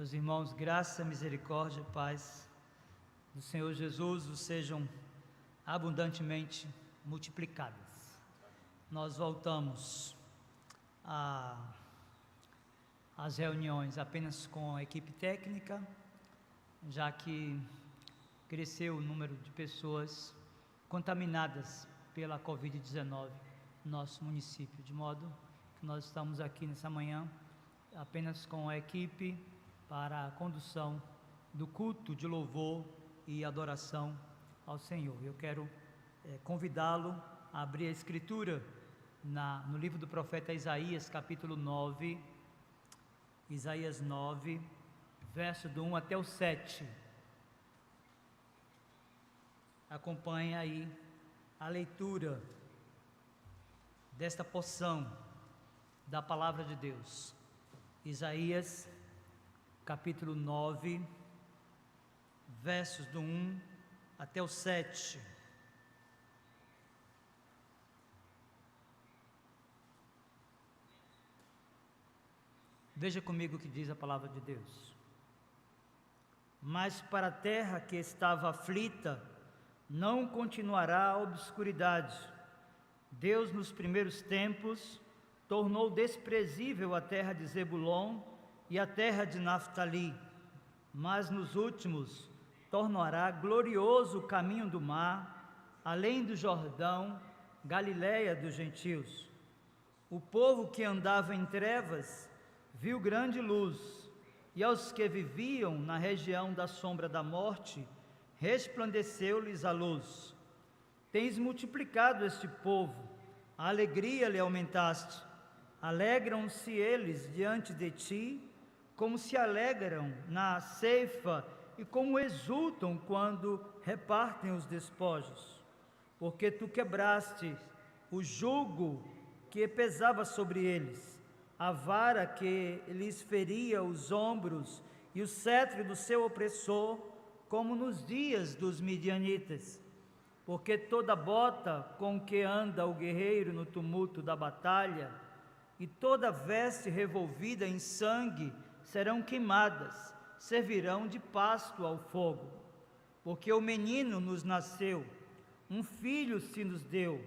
Meus irmãos, graça, misericórdia, paz do Senhor Jesus vos sejam abundantemente multiplicadas. Nós voltamos às reuniões apenas com a equipe técnica, já que cresceu o número de pessoas contaminadas pela Covid-19 no nosso município, de modo que nós estamos aqui nessa manhã apenas com a equipe para a condução do culto de louvor e adoração ao Senhor. Eu quero convidá-lo a abrir a Escritura no livro do profeta Isaías, capítulo 9, Isaías 9, verso do 1 até o 7. Acompanhe aí a leitura desta porção da palavra de Deus. Isaías, capítulo 9, versos do 1 até o 7. Veja comigo o que diz a palavra de Deus. Mas para a terra que estava aflita, não continuará a obscuridade. Deus, nos primeiros tempos, tornou desprezível a terra de Zebulon e a terra de Naftali, mas nos últimos tornará glorioso o caminho do mar, além do Jordão, Galiléia dos gentios. O povo que andava em trevas viu grande luz, e aos que viviam na região da sombra da morte, resplandeceu-lhes a luz. Tens multiplicado este povo, a alegria lhe aumentaste. Alegram-se eles diante de ti, como se alegram na ceifa e como exultam quando repartem os despojos. Porque tu quebraste o jugo que pesava sobre eles, a vara que lhes feria os ombros e o cetro do seu opressor, como nos dias dos midianitas. Porque toda bota com que anda o guerreiro no tumulto da batalha e toda veste revolvida em sangue serão queimadas, servirão de pasto ao fogo. Porque o menino nos nasceu, um filho se nos deu,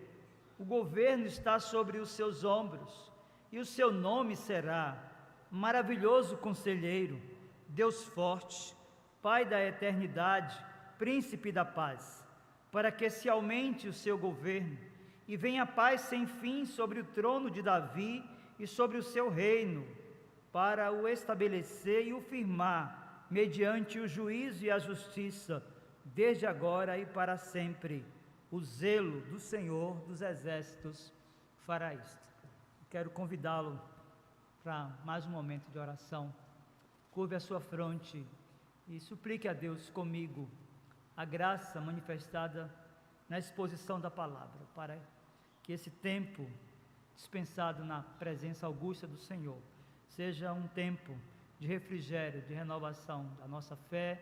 o governo está sobre os seus ombros, e o seu nome será Maravilhoso Conselheiro, Deus Forte, Pai da Eternidade, Príncipe da Paz, para que se aumente o seu governo, e venha paz sem fim sobre o trono de Davi e sobre o seu reino, para o estabelecer e o firmar, mediante o juízo e a justiça, desde agora e para sempre. O zelo do Senhor dos Exércitos fará isto. Quero convidá-lo para mais um momento de oração. Curve a sua fronte e suplique a Deus comigo a graça manifestada na exposição da palavra, para que esse tempo dispensado na presença augusta do Senhor seja um tempo de refrigério, de renovação da nossa fé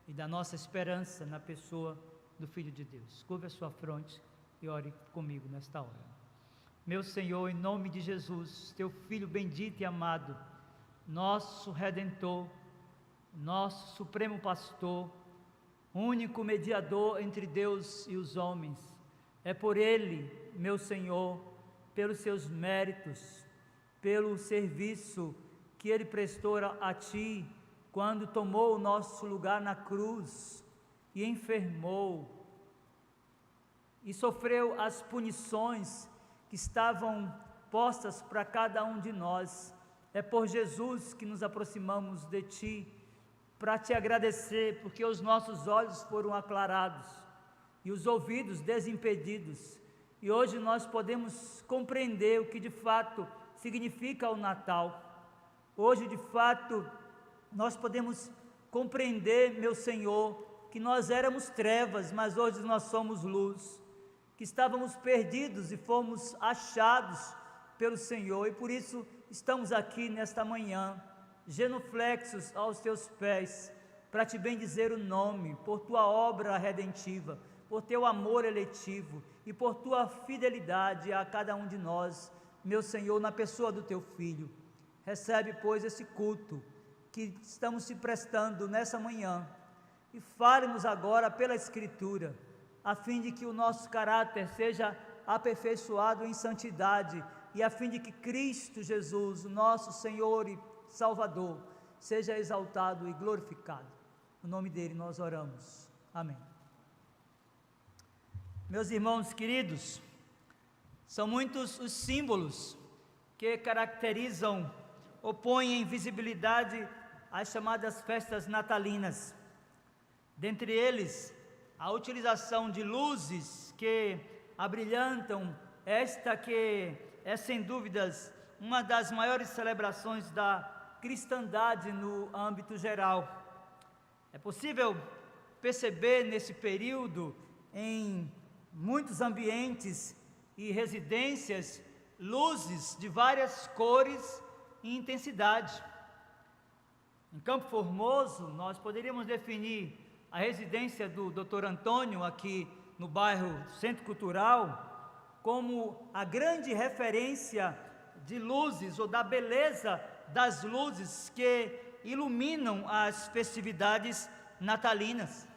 e da nossa esperança na pessoa do Filho de Deus. Curve a sua fronte e ore comigo nesta hora. Meu Senhor, em nome de Jesus, teu Filho bendito e amado, nosso Redentor, nosso Supremo Pastor, único mediador entre Deus e os homens, é por Ele, meu Senhor, pelos seus méritos, pelo serviço que Ele prestou a Ti, quando tomou o nosso lugar na cruz e enfermou, e sofreu as punições que estavam postas para cada um de nós. É por Jesus que nos aproximamos de Ti, para Te agradecer, porque os nossos olhos foram aclarados e os ouvidos desimpedidos, e hoje nós podemos compreender o que de fato significa o Natal. Hoje, de fato, nós podemos compreender, meu Senhor, que nós éramos trevas, mas hoje nós somos luz, que estávamos perdidos e fomos achados pelo Senhor, e por isso estamos aqui nesta manhã, genuflexos aos Teus pés, para Te bendizer o nome, por Tua obra redentiva, por Teu amor eletivo e por Tua fidelidade a cada um de nós, meu Senhor, na pessoa do Teu Filho. Recebe, pois, esse culto que estamos te prestando nessa manhã, e fale-nos agora pela Escritura, a fim de que o nosso caráter seja aperfeiçoado em santidade, e a fim de que Cristo Jesus, o nosso Senhor e Salvador, seja exaltado e glorificado. No nome dele nós oramos. Amém. Meus irmãos queridos, são muitos os símbolos que caracterizam ou põem em visibilidade as chamadas festas natalinas. Dentre eles, a utilização de luzes que abrilhantam esta que é sem dúvidas uma das maiores celebrações da cristandade no âmbito geral. É possível perceber nesse período, em muitos ambientes e residências, luzes de várias cores e intensidade. Em Campo Formoso, nós poderíamos definir a residência do Dr. Antônio, aqui no bairro Centro Cultural, como a grande referência de luzes, ou da beleza das luzes que iluminam as festividades natalinas.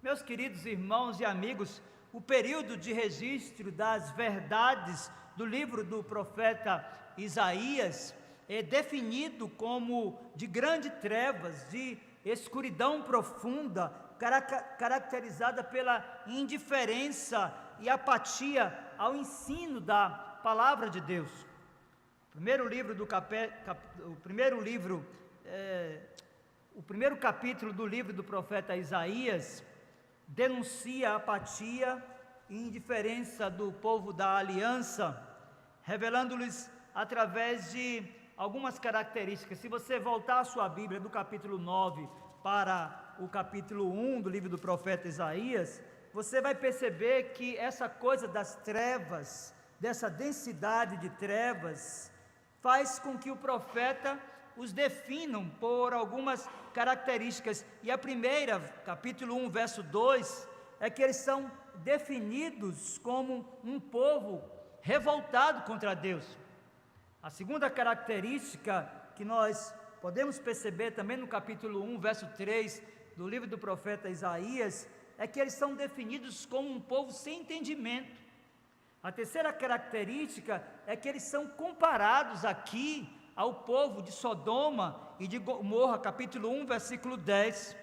Meus queridos irmãos e amigos, o período de registro das verdades do livro do profeta Isaías é definido como de grandes trevas, de escuridão profunda, caracterizada pela indiferença e apatia ao ensino da palavra de Deus. O primeiro capítulo do livro do profeta Isaías denuncia a apatia e indiferença do povo da aliança, revelando-lhes através de algumas características. Se você voltar a sua Bíblia do capítulo 9 para o capítulo 1 do livro do profeta Isaías, você vai perceber que essa coisa das trevas, dessa densidade de trevas, faz com que o profeta os definam por algumas características. E a primeira, capítulo 1, verso 2, é que eles são definidos como um povo revoltado contra Deus. A segunda característica que nós podemos perceber também no capítulo 1, verso 3 do livro do profeta Isaías, é que eles são definidos como um povo sem entendimento. A terceira característica é que eles são comparados aqui ao povo de Sodoma e de Gomorra, capítulo 1, versículo 10.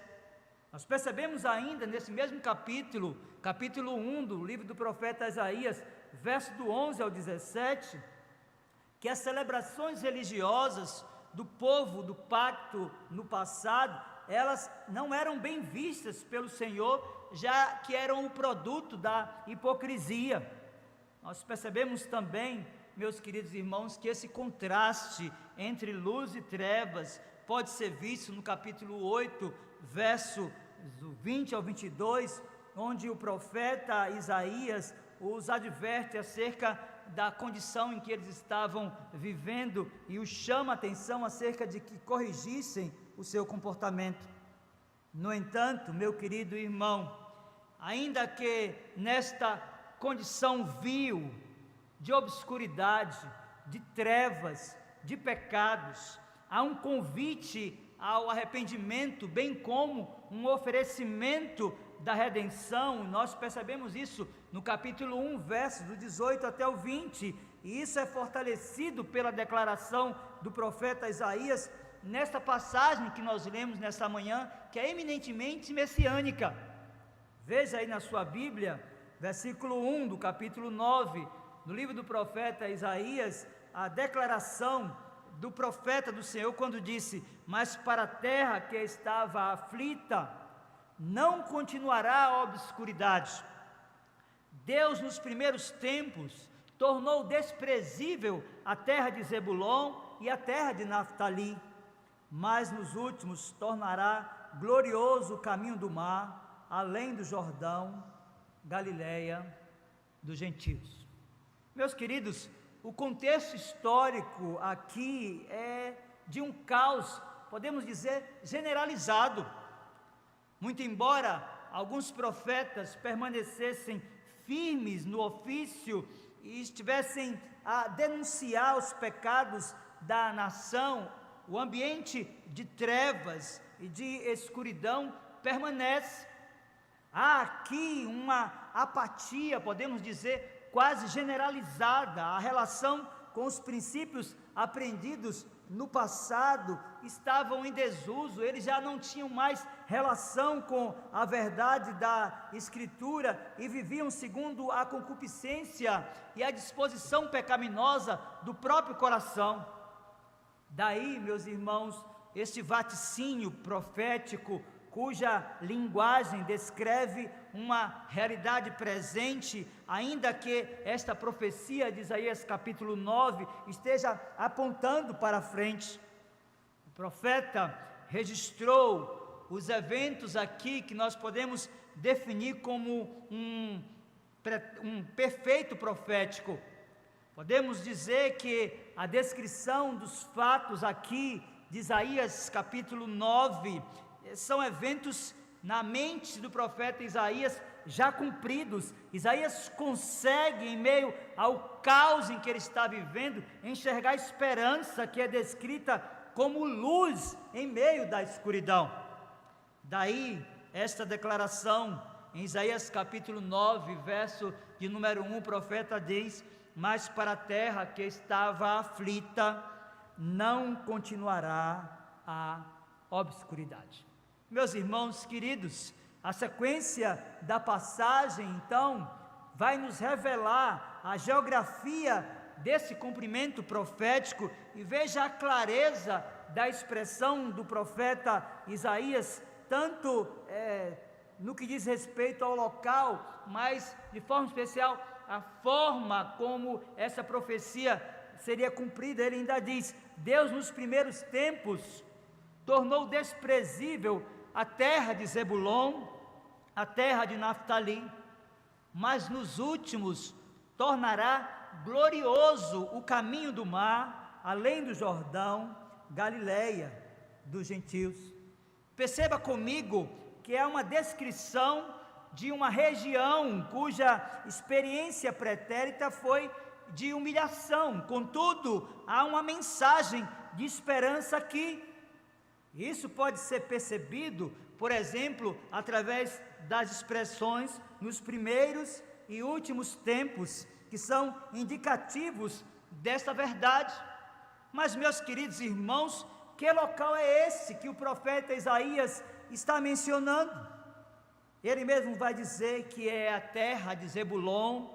Nós percebemos ainda nesse mesmo capítulo 1 do livro do profeta Isaías, verso do 11 ao 17, que as celebrações religiosas do povo do pacto no passado, elas não eram bem vistas pelo Senhor, já que eram o produto da hipocrisia. Nós percebemos também, meus queridos irmãos, que esse contraste entre luz e trevas pode ser visto no capítulo 8, verso 20 ao 22, onde o profeta Isaías os adverte acerca da condição em que eles estavam vivendo e os chama a atenção acerca de que corrigissem o seu comportamento. No entanto, meu querido irmão, ainda que nesta condição vil, de obscuridade, de trevas, de pecados, há um convite ao arrependimento, bem como um oferecimento da redenção. Nós percebemos isso no capítulo 1, versos do 18 até o 20, e isso é fortalecido pela declaração do profeta Isaías, nesta passagem que nós lemos nesta manhã, que é eminentemente messiânica. Veja aí na sua Bíblia, versículo 1 do capítulo 9, no livro do profeta Isaías, a declaração do profeta do Senhor, quando disse: mas para a terra que estava aflita, não continuará a obscuridade. Deus, nos primeiros tempos, tornou desprezível a terra de Zebulon e a terra de Naftali, mas nos últimos tornará glorioso o caminho do mar, além do Jordão, Galileia dos gentios. Meus queridos, o contexto histórico aqui é de um caos, podemos dizer, generalizado. Muito embora alguns profetas permanecessem firmes no ofício e estivessem a denunciar os pecados da nação, o ambiente de trevas e de escuridão permanece. Há aqui uma apatia, podemos dizer, quase generalizada. A relação com os princípios aprendidos no passado estavam em desuso, eles já não tinham mais relação com a verdade da Escritura e viviam segundo a concupiscência e a disposição pecaminosa do próprio coração. Daí, meus irmãos, este vaticínio profético, cuja linguagem descreve uma realidade presente, ainda que esta profecia de Isaías capítulo 9 esteja apontando para frente. O profeta registrou os eventos aqui que nós podemos definir como um perfeito profético. Podemos dizer que a descrição dos fatos aqui de Isaías capítulo 9 são eventos na mente do profeta Isaías já cumpridos. Isaías consegue, em meio ao caos em que ele está vivendo, enxergar a esperança que é descrita como luz em meio da escuridão. Daí esta declaração em Isaías capítulo 9, verso de número 1, o profeta diz: mas para a terra que estava aflita não continuará a obscuridade. Meus irmãos queridos, a sequência da passagem, então, vai nos revelar a geografia desse cumprimento profético, e veja a clareza da expressão do profeta Isaías, tanto no que diz respeito ao local, mas de forma especial a forma como essa profecia seria cumprida. Ele ainda diz: Deus nos primeiros tempos tornou desprezível a terra de Zebulon, a terra de Naftali, mas nos últimos tornará glorioso o caminho do mar, além do Jordão, Galileia dos gentios. Perceba comigo que é uma descrição de uma região cuja experiência pretérita foi de humilhação. Contudo, há uma mensagem de esperança aqui. Isso pode ser percebido, por exemplo, através das expressões nos primeiros e últimos tempos, que são indicativos desta verdade. Mas, meus queridos irmãos, que local é esse que o profeta Isaías está mencionando? Ele mesmo vai dizer que é a terra de Zebulon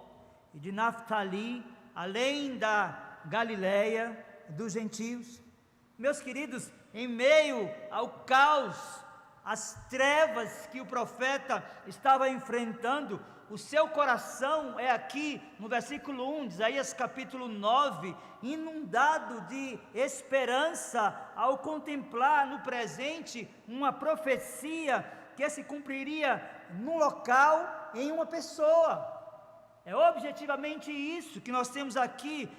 e de Naftali, além da Galileia dos gentios. Meus queridos, em meio ao caos, às trevas que o profeta estava enfrentando, o seu coração é aqui, no versículo 1 de Isaías capítulo 9, inundado de esperança ao contemplar no presente uma profecia que se cumpriria num local, em uma pessoa. É objetivamente isso que nós temos aqui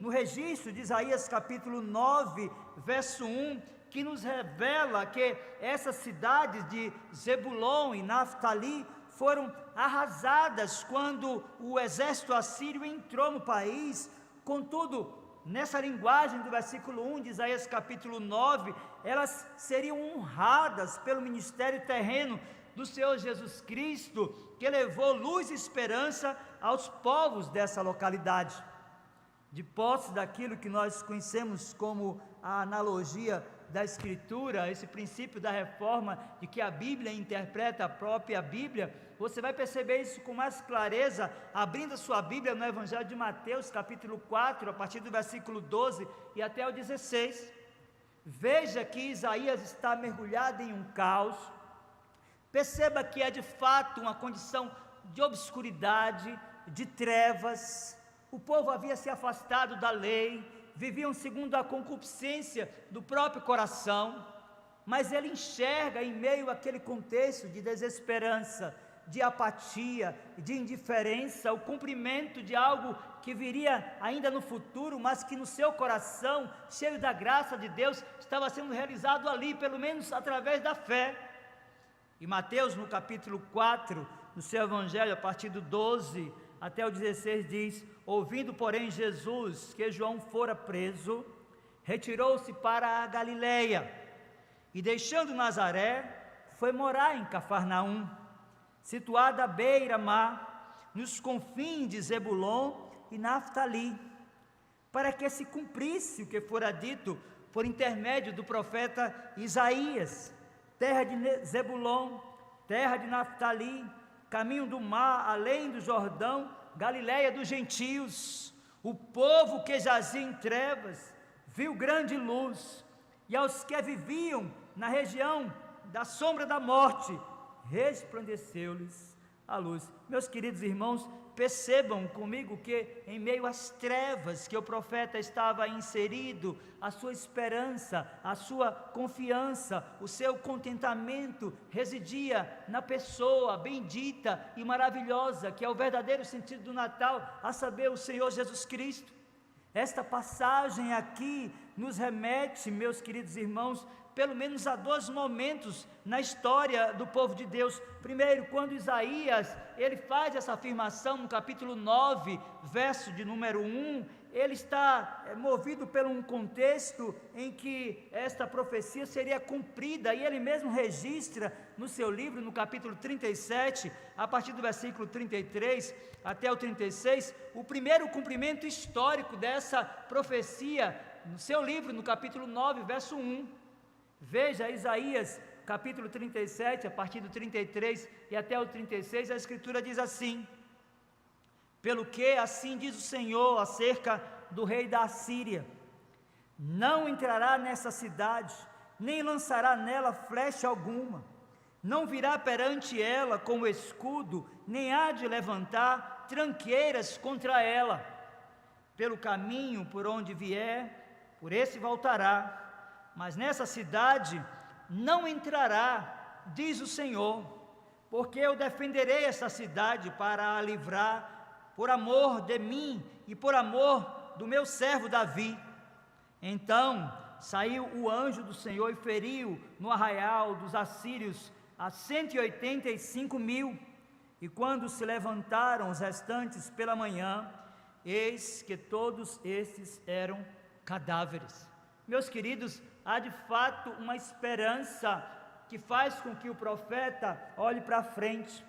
no registro de Isaías capítulo 9, verso 1, que nos revela que essas cidades de Zebulon e Naftali foram arrasadas quando o exército assírio entrou no país. Contudo, nessa linguagem do versículo 1 de Isaías capítulo 9, elas seriam honradas pelo ministério terreno do Senhor Jesus Cristo, que levou luz e esperança aos povos dessa localidade. De posse daquilo que nós conhecemos como a analogia da Escritura, esse princípio da reforma, de que a Bíblia interpreta a própria Bíblia, você vai perceber isso com mais clareza, abrindo a sua Bíblia no Evangelho de Mateus, capítulo 4, a partir do versículo 12 e até o 16. Veja que Isaías está mergulhado em um caos. Perceba que é de fato uma condição de obscuridade, de trevas. O povo havia se afastado da lei, viviam segundo a concupiscência do próprio coração, mas ele enxerga em meio àquele contexto de desesperança, de apatia, de indiferença, o cumprimento de algo que viria ainda no futuro, mas que no seu coração, cheio da graça de Deus, estava sendo realizado ali, pelo menos através da fé. E Mateus, no capítulo 4, no seu evangelho, a partir do 12 até o 16, diz: ouvindo, porém, Jesus que João fora preso, retirou-se para a Galileia e, deixando Nazaré, foi morar em Cafarnaum, situada à beira-mar, nos confins de Zebulon e Naftali, para que se cumprisse o que fora dito por intermédio do profeta Isaías: terra de Zebulon, terra de Naftali, caminho do mar, além do Jordão, Galileia dos gentios. O povo que jazia em trevas viu grande luz, e aos que viviam na região da sombra da morte, resplandeceu-lhes a luz. Meus queridos irmãos, percebam comigo que em meio às trevas que o profeta estava inserido, a sua esperança, a sua confiança, o seu contentamento residia na pessoa bendita e maravilhosa, que é o verdadeiro sentido do Natal, a saber, o Senhor Jesus Cristo. Esta passagem aqui nos remete, meus queridos irmãos, pelo menos a dois momentos na história do povo de Deus. Primeiro, quando Isaías, ele faz essa afirmação no capítulo 9, verso de número 1, ele está movido por um contexto em que esta profecia seria cumprida, e ele mesmo registra no seu livro, no capítulo 37, a partir do versículo 33 até o 36, o primeiro cumprimento histórico dessa profecia, no seu livro, no capítulo 9, verso 1. Veja Isaías capítulo 37, a partir do 33 e até o 36, a Escritura diz assim: pelo que assim diz o Senhor acerca do rei da Assíria: não entrará nessa cidade, nem lançará nela flecha alguma, não virá perante ela com escudo, nem há de levantar tranqueiras contra ela. Pelo caminho por onde vier, por esse voltará, mas nessa cidade não entrará, diz o Senhor, porque eu defenderei essa cidade para a livrar, por amor de mim e por amor do meu servo Davi. Então saiu o anjo do Senhor e feriu no arraial dos assírios a 185.000, e quando se levantaram os restantes pela manhã, eis que todos estes eram cadáveres. Meus queridos, há de fato uma esperança que faz com que o profeta olhe para frente.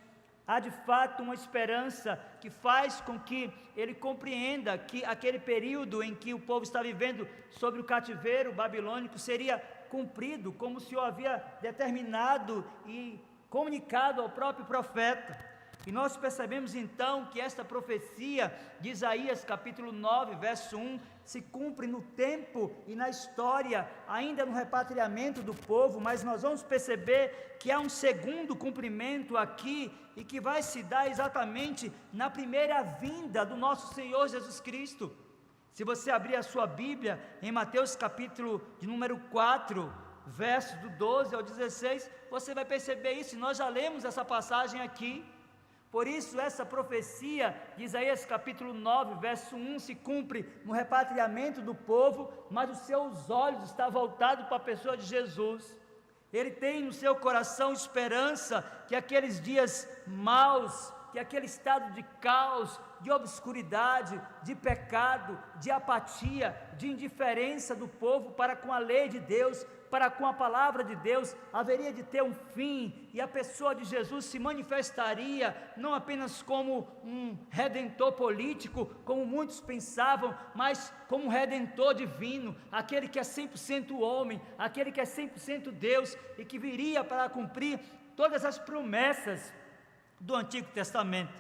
Há de fato uma esperança que faz com que ele compreenda que aquele período em que o povo está vivendo sobre o cativeiro babilônico seria cumprido, como o Senhor havia determinado e comunicado ao próprio profeta. E nós percebemos então que esta profecia de Isaías capítulo 9, verso 1, se cumpre no tempo e na história, ainda no repatriamento do povo, mas nós vamos perceber que há um segundo cumprimento aqui, e que vai se dar exatamente na primeira vinda do nosso Senhor Jesus Cristo. Se você abrir a sua Bíblia, em Mateus capítulo de número 4, versos do 12 ao 16, você vai perceber isso, e nós já lemos essa passagem aqui. Por isso essa profecia de Isaías capítulo 9, verso 1, se cumpre no repatriamento do povo, mas os seus olhos estão voltados para a pessoa de Jesus. Ele tem no seu coração esperança que aqueles dias maus, que aquele estado de caos, de obscuridade, de pecado, de apatia, de indiferença do povo para com a lei de Deus, para com a palavra de Deus, haveria de ter um fim, e a pessoa de Jesus se manifestaria não apenas como um redentor político, como muitos pensavam, mas como um redentor divino, aquele que é 100% homem, aquele que é 100% Deus, e que viria para cumprir todas as promessas do Antigo Testamento.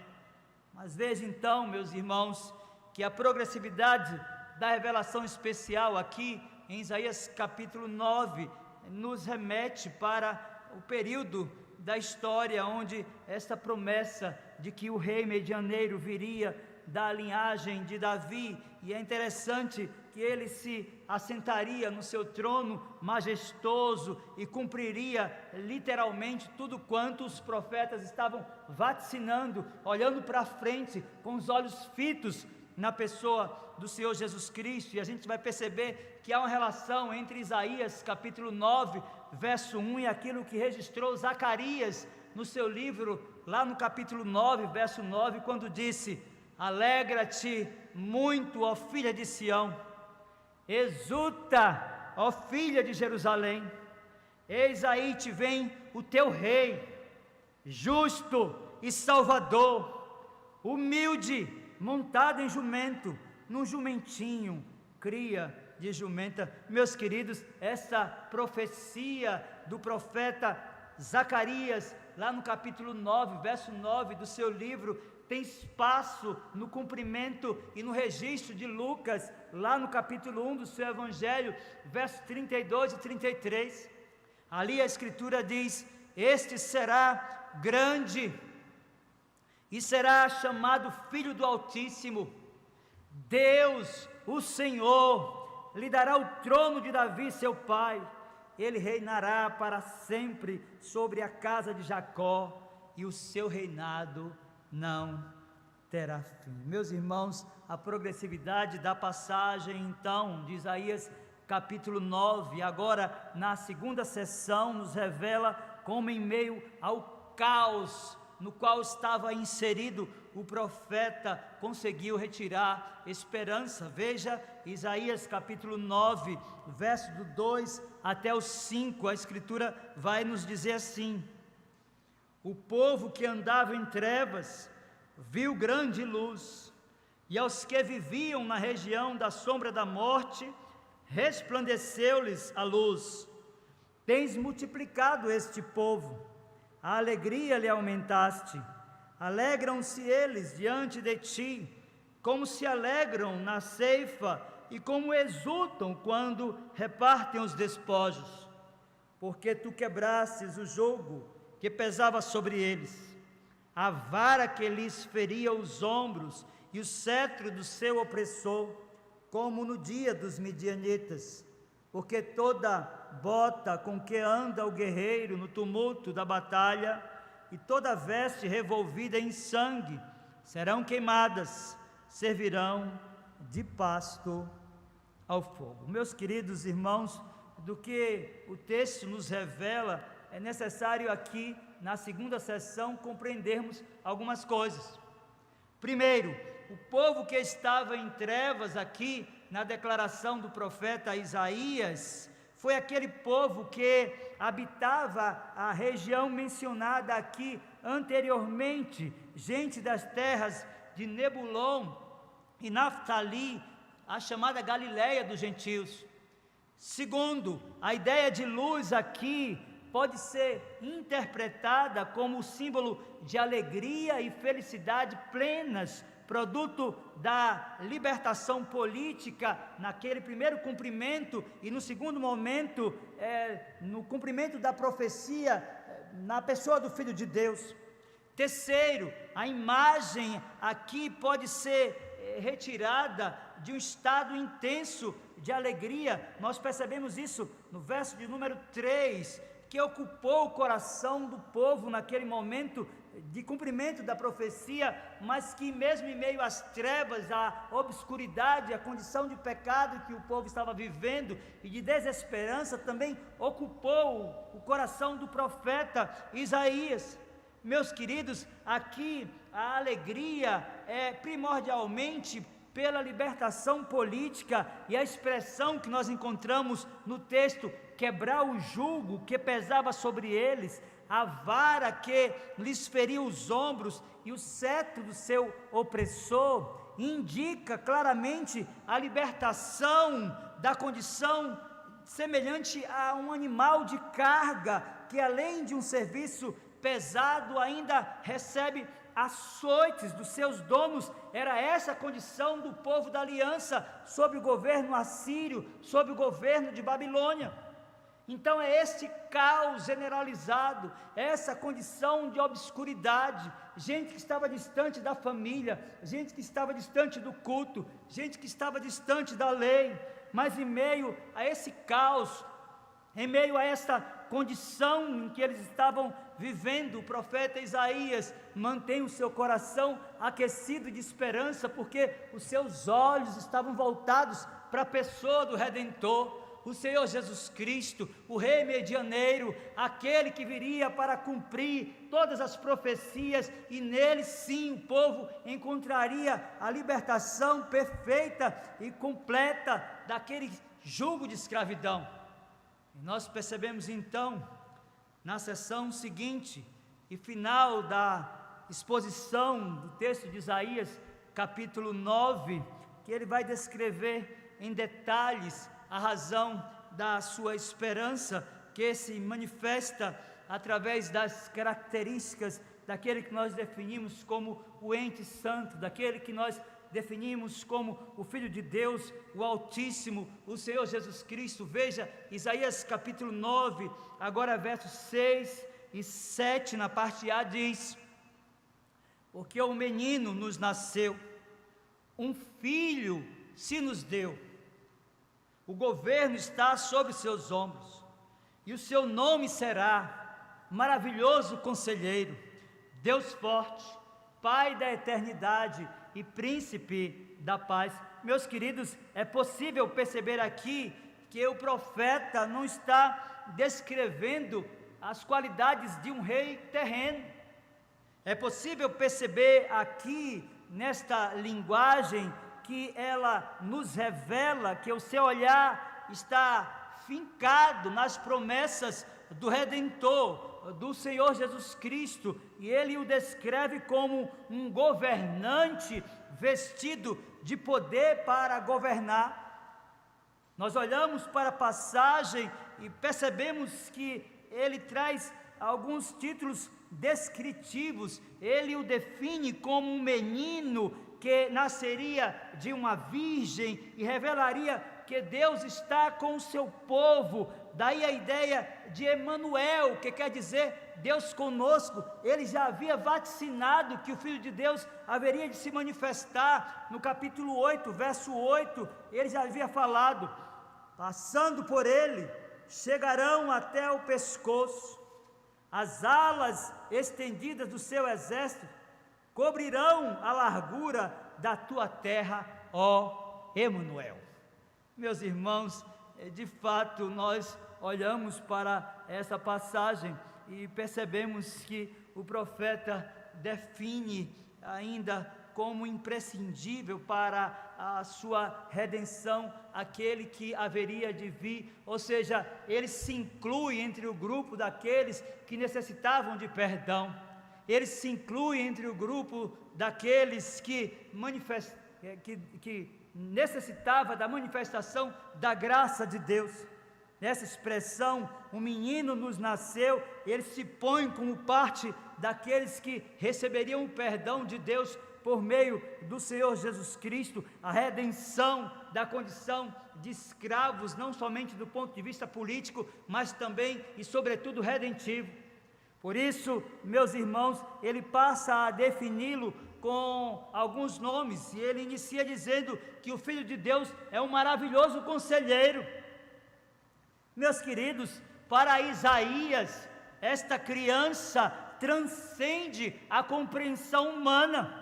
Mas veja então, meus irmãos, que a progressividade da revelação especial aqui em Isaías capítulo 9 nos remete para o período da história onde esta promessa de que o rei medianeiro viria da linhagem de Davi, e é interessante que ele se assentaria no seu trono majestoso e cumpriria literalmente tudo quanto os profetas estavam vaticinando, olhando para frente com os olhos fitos na pessoa do Senhor Jesus Cristo. E a gente vai perceber que há uma relação entre Isaías capítulo 9, verso 1, e aquilo que registrou Zacarias no seu livro, lá no capítulo 9, verso 9, quando disse: alegra-te muito, ó filha de Sião, Exulta, ó filha de Jerusalém, eis aí te vem o teu rei, justo e salvador, humilde, montado em jumento, num jumentinho, cria de jumenta. Meus queridos, essa profecia do profeta Zacarias, lá no capítulo 9, verso 9 do seu livro, tem espaço no cumprimento e no registro de Lucas, lá no capítulo 1 do seu evangelho, versos 32 e 33, ali a escritura diz: este será grande, e será chamado Filho do Altíssimo, Deus, o Senhor, lhe dará o trono de Davi seu pai, ele reinará para sempre sobre a casa de Jacó, e o seu reinado não terá fim. Meus irmãos, a progressividade da passagem então de Isaías capítulo 9, agora na segunda sessão, nos revela como em meio ao caos no qual estava inserido, o profeta conseguiu retirar esperança. Veja Isaías capítulo 9, verso do 2 até o 5, a escritura vai nos dizer assim: o povo que andava em trevas viu grande luz, e aos que viviam na região da sombra da morte, resplandeceu-lhes a luz. Tens multiplicado este povo, a alegria lhe aumentaste, alegram-se eles diante de ti, como se alegram na ceifa, e como exultam quando repartem os despojos, porque tu quebrastes o jugo que pesava sobre eles, a vara que lhes feria os ombros, e o cetro do seu opressor, como no dia dos midianitas. Porque toda bota com que anda o guerreiro no tumulto da batalha, e toda veste revolvida em sangue, serão queimadas, servirão de pasto ao fogo. Meus queridos irmãos, do que o texto nos revela, é necessário aqui, na segunda sessão, compreendermos algumas coisas. Primeiro, o povo que estava em trevas aqui, na declaração do profeta Isaías, foi aquele povo que habitava a região mencionada aqui anteriormente, gente das terras de Nebulon e Naftali, a chamada Galileia dos gentios. Segundo, a ideia de luz aqui pode ser interpretada como o símbolo de alegria e felicidade plenas, produto da libertação política naquele primeiro cumprimento, e no segundo momento, no cumprimento da profecia na pessoa do Filho de Deus. Terceiro, a imagem aqui pode ser retirada de um estado intenso de alegria. Nós percebemos isso no verso de número 3, que ocupou o coração do povo naquele momento de cumprimento da profecia, mas que mesmo em meio às trevas, à obscuridade, à condição de pecado que o povo estava vivendo e de desesperança, também ocupou o coração do profeta Isaías. Meus queridos, aqui a alegria é primordialmente pela libertação política, e a expressão que nós encontramos no texto, quebrar o jugo que pesava sobre eles, a vara que lhes feria os ombros e o cetro do seu opressor, indica claramente a libertação da condição semelhante a um animal de carga, que além de um serviço pesado, ainda recebe açoites dos seus donos. Era essa a condição do povo da aliança, sob o governo assírio, sob o governo de Babilônia. Então é este caos generalizado, essa condição de obscuridade, gente que estava distante da família, gente que estava distante do culto, gente que estava distante da lei, mas em meio a esse caos, em meio a essa condição em que eles estavam vivendo, o profeta Isaías mantém o seu coração aquecido de esperança, porque os seus olhos estavam voltados para a pessoa do Redentor, o Senhor Jesus Cristo, o Rei medianeiro, aquele que viria para cumprir todas as profecias, e nele sim o povo encontraria a libertação perfeita e completa daquele jugo de escravidão. E nós percebemos então, na sessão seguinte e final da exposição do texto de Isaías, capítulo 9, que ele vai descrever em detalhes a razão da sua esperança, que se manifesta através das características daquele que nós definimos como o ente santo, daquele que nós definimos como o Filho de Deus, o Altíssimo, o Senhor Jesus Cristo. Veja, Isaías capítulo 9, agora versos 6 e 7, na parte A diz: porque um menino nos nasceu, um filho se nos deu, o governo está sobre seus ombros, e o seu nome será Maravilhoso Conselheiro, Deus Forte, Pai da Eternidade e Príncipe da Paz. Meus queridos, é possível perceber aqui que o profeta não está descrevendo as qualidades de um rei terreno. É possível perceber aqui, nesta linguagem, que ela nos revela que o seu olhar está fincado nas promessas do Redentor, do Senhor Jesus Cristo, e ele o descreve como um governante vestido de poder para governar. Nós olhamos para a passagem e percebemos que ele traz alguns títulos descritivos. Ele o define como um menino que nasceria de uma virgem e revelaria que Deus está com o seu povo. Daí a ideia de Emanuel, que quer dizer Deus conosco. Ele já havia vaticinado que o Filho de Deus haveria de se manifestar. No capítulo 8, verso 8, ele já havia falado: passando por ele, chegarão até o pescoço, as alas estendidas do seu exército cobrirão a largura da tua terra, ó Emanuel. Meus irmãos, de fato nós olhamos para essa passagem e percebemos que o profeta define ainda como imprescindível para a sua redenção aquele que haveria de vir, ou seja, ele se inclui entre o grupo daqueles que necessitavam de perdão, ele se inclui entre o grupo daqueles que necessitava da manifestação da graça de Deus. Nessa expressão, um menino nos nasceu, ele se põe como parte daqueles que receberiam o perdão de Deus por meio do Senhor Jesus Cristo, a redenção da condição de escravos, não somente do ponto de vista político, mas também e sobretudo redentivo. Por isso, meus irmãos, ele passa a defini-lo com alguns nomes, e ele inicia dizendo que o Filho de Deus é um maravilhoso conselheiro. Meus queridos, para Isaías, esta criança transcende a compreensão humana.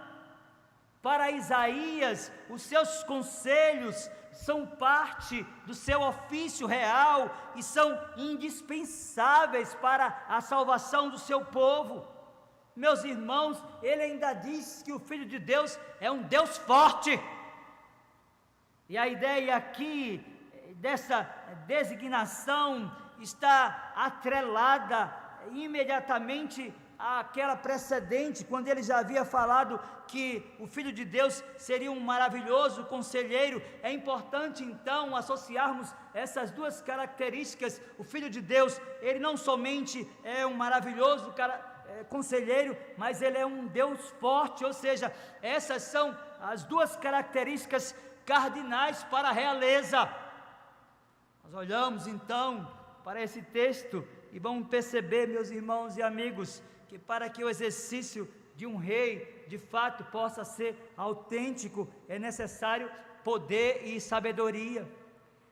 Para Isaías, os seus conselhos são parte do seu ofício real e são indispensáveis para a salvação do seu povo. Meus irmãos, ele ainda diz que o Filho de Deus é um Deus forte. E a ideia aqui dessa designação está atrelada imediatamente àquela precedente, quando ele já havia falado que o Filho de Deus seria um maravilhoso conselheiro. É importante então associarmos essas duas características. O Filho de Deus, ele não somente é um maravilhoso conselheiro, mas ele é um Deus forte, ou seja, essas são as duas características cardinais para a realeza. Nós olhamos então para esse texto e vamos perceber, meus irmãos e amigos, que para que o exercício de um rei de fato possa ser autêntico, é necessário poder e sabedoria.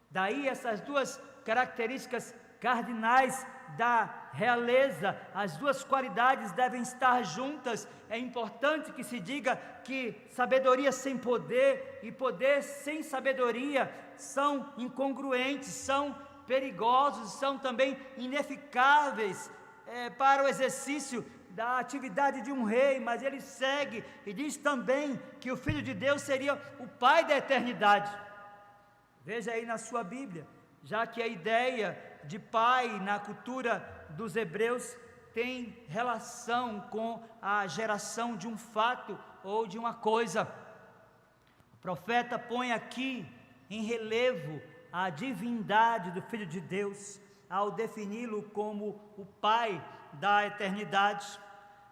Daí essas duas características cardinais da realeza, as duas qualidades devem estar juntas. É importante que se diga que sabedoria sem poder e poder sem sabedoria são incongruentes, são perigosos, são também ineficáveis para o exercício da atividade de um rei. Mas ele segue e diz também que o Filho de Deus seria o Pai da eternidade. Veja aí na sua Bíblia, já que a ideia de pai na cultura dos hebreus tem relação com a geração de um fato ou de uma coisa. O profeta põe aqui em relevo a divindade do Filho de Deus ao defini-lo como o Pai da eternidade.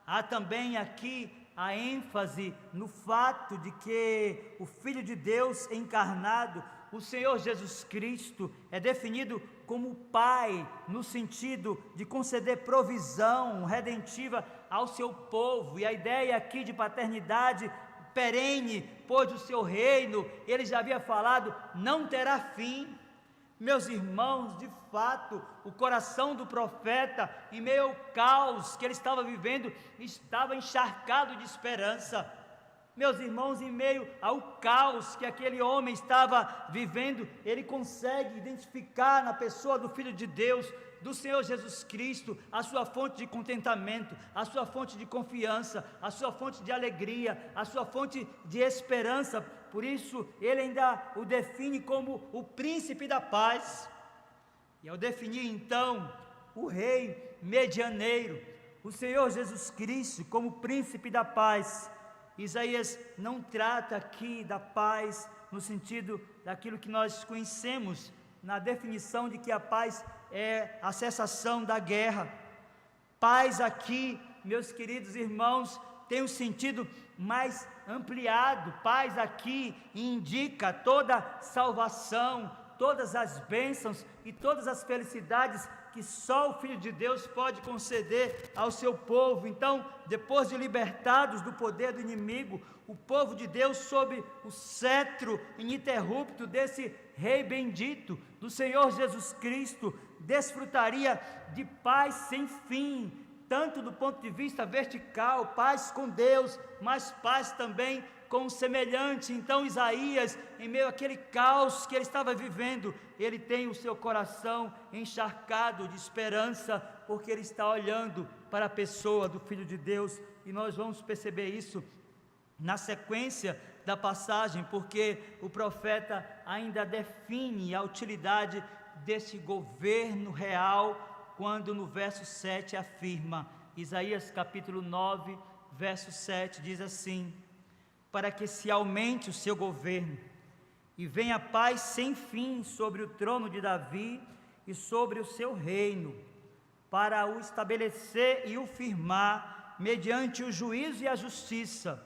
Há também aqui a ênfase no fato de que o Filho de Deus encarnado, o Senhor Jesus Cristo, é definido como Pai, no sentido de conceder provisão redentiva ao seu povo. E a ideia aqui de paternidade perene, pois o seu reino, ele já havia falado, não terá fim. Meus irmãos, de fato, o coração do profeta, em meio ao caos que ele estava vivendo, estava encharcado de esperança. Meus irmãos, em meio ao caos que aquele homem estava vivendo, ele consegue identificar na pessoa do Filho de Deus, do Senhor Jesus Cristo, a sua fonte de contentamento, a sua fonte de confiança, a sua fonte de alegria, a sua fonte de esperança. Por isso, ele ainda o define como o príncipe da paz. E ao definir então o rei medianeiro, o Senhor Jesus Cristo como príncipe da paz, Isaías não trata aqui da paz no sentido daquilo que nós conhecemos, na definição de que a paz é a cessação da guerra. Paz aqui, meus queridos irmãos, tem um sentido mais ampliado. Paz aqui indica toda salvação, todas as bênçãos e todas as felicidades que só o Filho de Deus pode conceder ao seu povo. Então, depois de libertados do poder do inimigo, o povo de Deus, sob o cetro ininterrupto desse Rei bendito, do Senhor Jesus Cristo, desfrutaria de paz sem fim, tanto do ponto de vista vertical, paz com Deus, mas paz também com o semelhante. Então Isaías, em meio àquele caos que ele estava vivendo, ele tem o seu coração encharcado de esperança, porque ele está olhando para a pessoa do Filho de Deus. E nós vamos perceber isso na sequência da passagem, porque o profeta ainda define a utilidade desse governo real, quando no verso 7 afirma, Isaías capítulo 9, verso 7, diz assim: para que se aumente o seu governo e venha paz sem fim sobre o trono de Davi e sobre o seu reino, para o estabelecer e o firmar mediante o juízo e a justiça,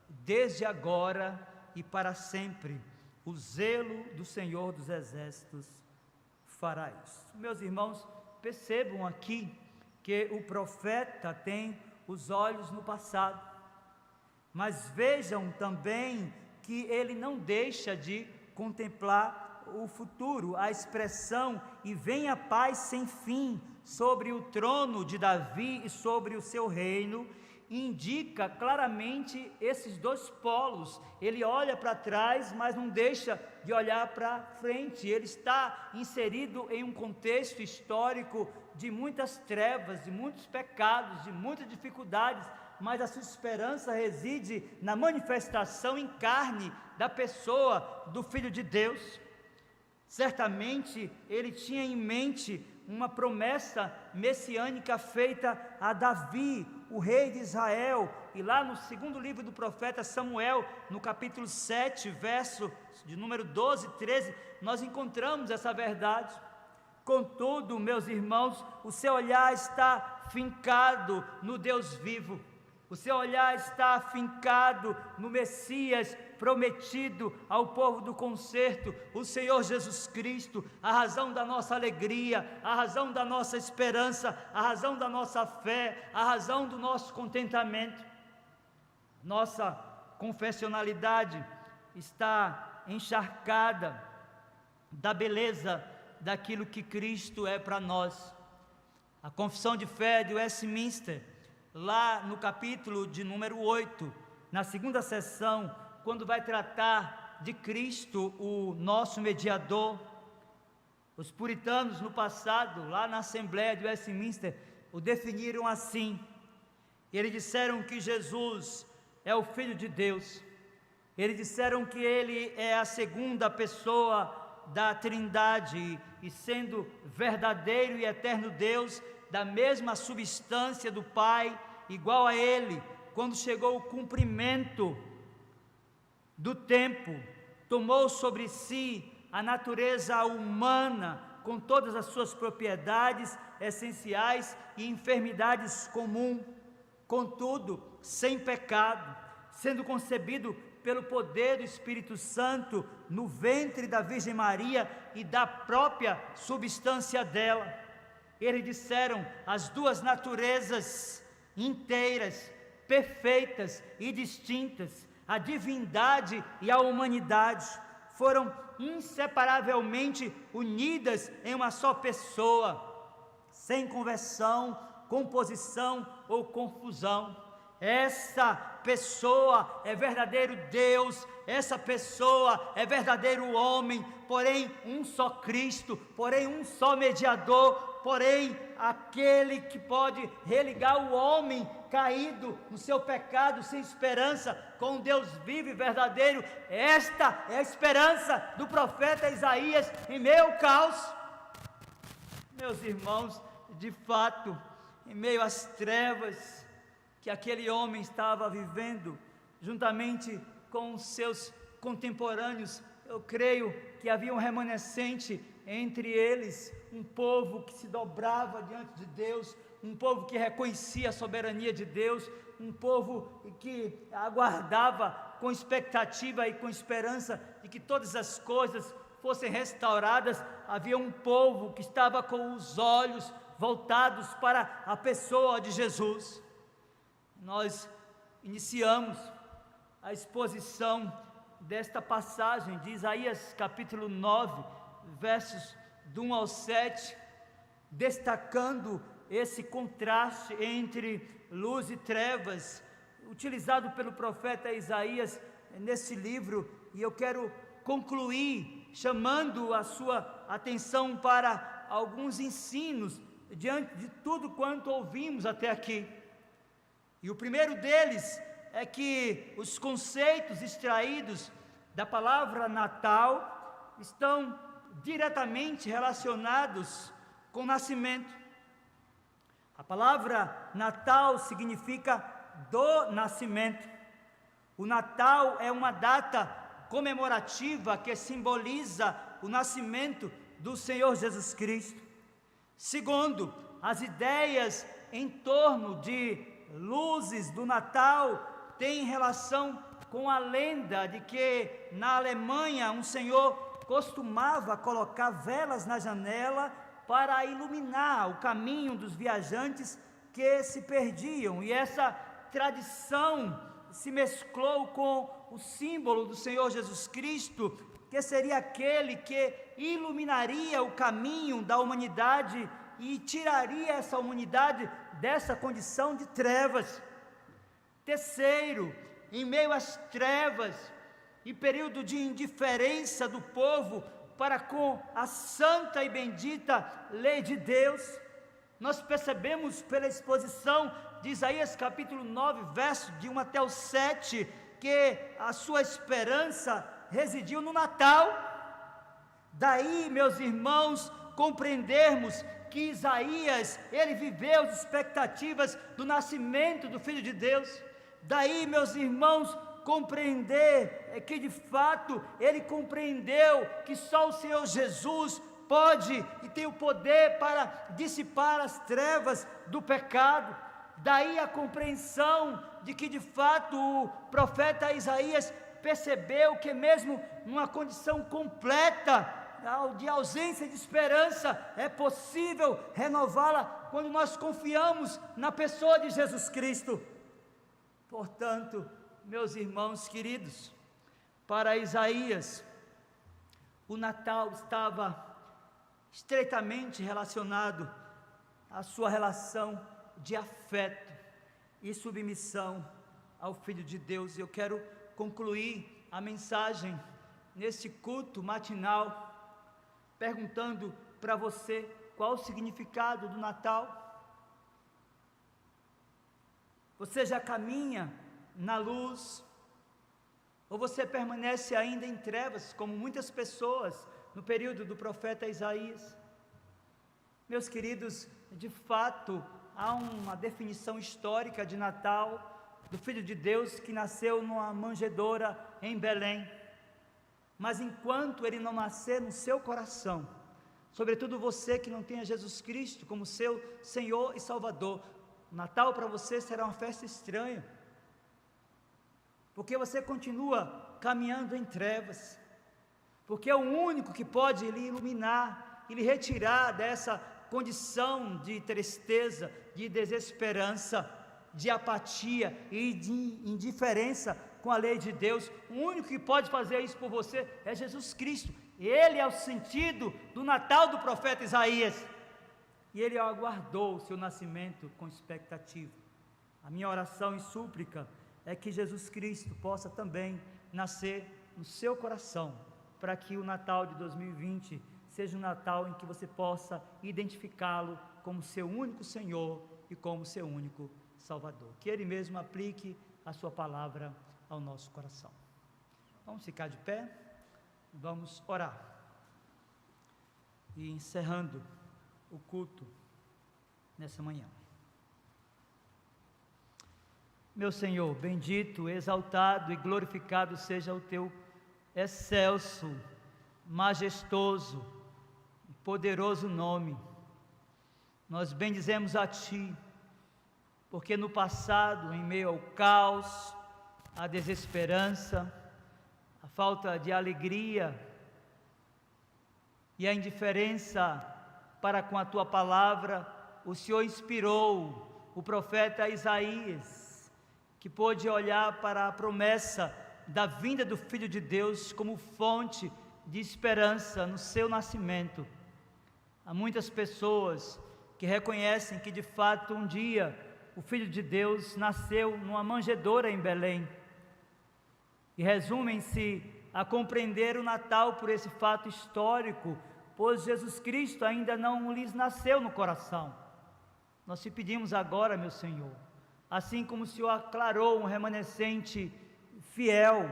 desde agora e para sempre. O zelo do Senhor dos Exércitos fará isso. Meus irmãos, percebam aqui que o profeta tem os olhos no passado, mas vejam também que ele não deixa de contemplar o futuro. A expressão "e venha paz sem fim sobre o trono de Davi e sobre o seu reino" indica claramente esses dois polos. Ele olha para trás, mas não deixa de olhar para frente. Ele está inserido em um contexto histórico de muitas trevas, de muitos pecados, de muitas dificuldades, mas a sua esperança reside na manifestação em carne da pessoa do Filho de Deus. Certamente ele tinha em mente uma promessa messiânica feita a Davi, o rei de Israel. E lá no segundo livro do profeta Samuel, no capítulo 7, verso de número 12 e 13, nós encontramos essa verdade. Contudo, meus irmãos, o seu olhar está fincado no Deus vivo. O seu olhar está afincado no Messias prometido ao povo do concerto, o Senhor Jesus Cristo, a razão da nossa alegria, a razão da nossa esperança, a razão da nossa fé, a razão do nosso contentamento. Nossa confessionalidade está encharcada da beleza daquilo que Cristo é para nós. A Confissão de Fé de Westminster, lá no capítulo de número 8, na segunda seção, quando vai tratar de Cristo, o nosso mediador, os puritanos no passado, lá na Assembleia de Westminster, o definiram assim. Eles disseram que Jesus é o Filho de Deus. Eles disseram que Ele é a segunda pessoa da Trindade, e sendo verdadeiro e eterno Deus, da mesma substância do Pai, igual a Ele, quando chegou o cumprimento do tempo, tomou sobre si a natureza humana, com todas as suas propriedades essenciais e enfermidades comuns, contudo, sem pecado, sendo concebido pelo poder do Espírito Santo no ventre da Virgem Maria e da própria substância dela. Eles disseram as duas naturezas inteiras, perfeitas e distintas, a divindade e a humanidade, foram inseparavelmente unidas em uma só pessoa, sem conversão, composição ou confusão. Essa pessoa é verdadeiro Deus, essa pessoa é verdadeiro homem, porém um só Cristo, porém um só mediador, porém aquele que pode religar o homem caído no seu pecado, sem esperança, com um Deus vivo e verdadeiro. Esta é a esperança do profeta Isaías em meio ao caos. Meus irmãos, de fato, em meio às trevas que aquele homem estava vivendo, juntamente com os seus contemporâneos, eu creio que havia um remanescente entre eles, um povo que se dobrava diante de Deus, um povo que reconhecia a soberania de Deus, um povo que aguardava com expectativa e com esperança de que todas as coisas fossem restauradas. Havia um povo que estava com os olhos voltados para a pessoa de Jesus. Nós iniciamos a exposição desta passagem de Isaías capítulo 9, versos do 1 ao 7, destacando esse contraste entre luz e trevas, utilizado pelo profeta Isaías nesse livro. E eu quero concluir chamando a sua atenção para alguns ensinos diante de tudo quanto ouvimos até aqui. E o primeiro deles é que os conceitos extraídos da palavra Natal estão diretamente relacionados com o nascimento. A palavra Natal significa do nascimento. O Natal é uma data comemorativa que simboliza o nascimento do Senhor Jesus Cristo. Segundo, as ideias em torno de luzes do Natal têm relação com a lenda de que na Alemanha um senhor costumava colocar velas na janela para iluminar o caminho dos viajantes que se perdiam, e essa tradição se mesclou com o símbolo do Senhor Jesus Cristo, que seria aquele que iluminaria o caminho da humanidade e tiraria essa humanidade dessa condição de trevas. Terceiro, em meio às trevas e período de indiferença do povo para com a santa e bendita lei de Deus, nós percebemos pela exposição de Isaías capítulo 9, verso de 1 até o 7, que a sua esperança residiu no Natal. Daí, meus irmãos, compreendermos que Isaías, ele viveu as expectativas do nascimento do Filho de Deus. Daí, meus irmãos, compreender que de fato ele compreendeu que só o Senhor Jesus pode e tem o poder para dissipar as trevas do pecado. Daí a compreensão de que de fato o profeta Isaías percebeu que mesmo numa condição completa de ausência de esperança, é possível renová-la quando nós confiamos na pessoa de Jesus Cristo. Portanto, meus irmãos queridos, para Isaías, o Natal estava estreitamente relacionado a sua relação de afeto e submissão ao Filho de Deus. Eu quero concluir a mensagem nesse culto matinal perguntando para você qual o significado do Natal. Você já caminha na luz ou você permanece ainda em trevas, como muitas pessoas no período do profeta Isaías? Meus queridos, de fato, há uma definição histórica de Natal, do Filho de Deus que nasceu numa manjedoura em Belém. Mas enquanto ele não nascer no seu coração, sobretudo você que não tenha Jesus Cristo como seu Senhor e Salvador, o Natal para você será uma festa estranha, porque você continua caminhando em trevas, porque é o único que pode lhe iluminar e lhe retirar dessa condição de tristeza, de desesperança, de apatia e de indiferença com a lei de Deus. O único que pode fazer isso por você é Jesus Cristo. Ele é o sentido do Natal do profeta Isaías, e ele aguardou o seu nascimento com expectativa. A minha oração e súplica é que Jesus Cristo possa também nascer no seu coração, para que o Natal de 2020 seja um Natal em que você possa identificá-lo como seu único Senhor e como seu único Salvador. Que Ele mesmo aplique a sua palavra ao nosso coração. Vamos ficar de pé, vamos orar. E encerrando o culto nessa manhã. Meu Senhor, bendito, exaltado e glorificado seja o Teu excelso, majestoso, poderoso nome. Nós bendizemos a Ti, porque no passado, em meio ao caos, a desesperança, a falta de alegria e a indiferença para com a Tua palavra, o Senhor inspirou o profeta Isaías, que pôde olhar para a promessa da vinda do Filho de Deus como fonte de esperança no seu nascimento. Há muitas pessoas que reconhecem que de fato um dia o Filho de Deus nasceu numa manjedoura em Belém, e resumem-se a compreender o Natal por esse fato histórico, pois Jesus Cristo ainda não lhes nasceu no coração. Nós te pedimos agora, meu Senhor, assim como o Senhor aclarou um remanescente fiel,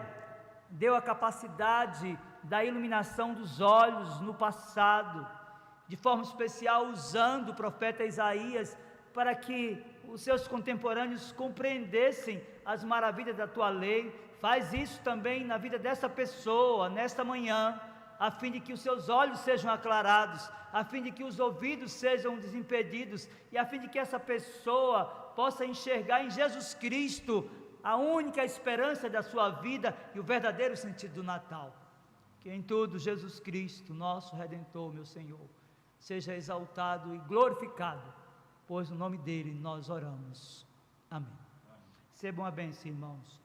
deu a capacidade da iluminação dos olhos no passado, de forma especial usando o profeta Isaías, para que os seus contemporâneos compreendessem as maravilhas da Tua lei. Faz isso também na vida dessa pessoa, nesta manhã, a fim de que os seus olhos sejam aclarados, a fim de que os ouvidos sejam desimpedidos, e a fim de que essa pessoa possa enxergar em Jesus Cristo a única esperança da sua vida e o verdadeiro sentido do Natal. Que em tudo Jesus Cristo, nosso Redentor, meu Senhor, seja exaltado e glorificado, pois no nome dele nós oramos. Amém. Recebam a bênção, irmãos.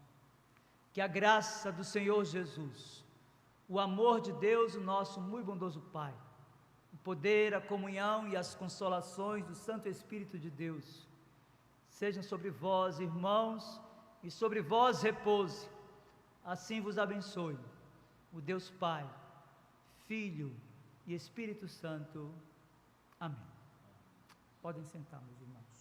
Que a graça do Senhor Jesus, o amor de Deus, o nosso muito bondoso Pai, o poder, a comunhão e as consolações do Santo Espírito de Deus, sejam sobre vós, irmãos, e sobre vós repouse. Assim vos abençoe o Deus Pai, Filho e Espírito Santo. Amém. Podem sentar, meus irmãos.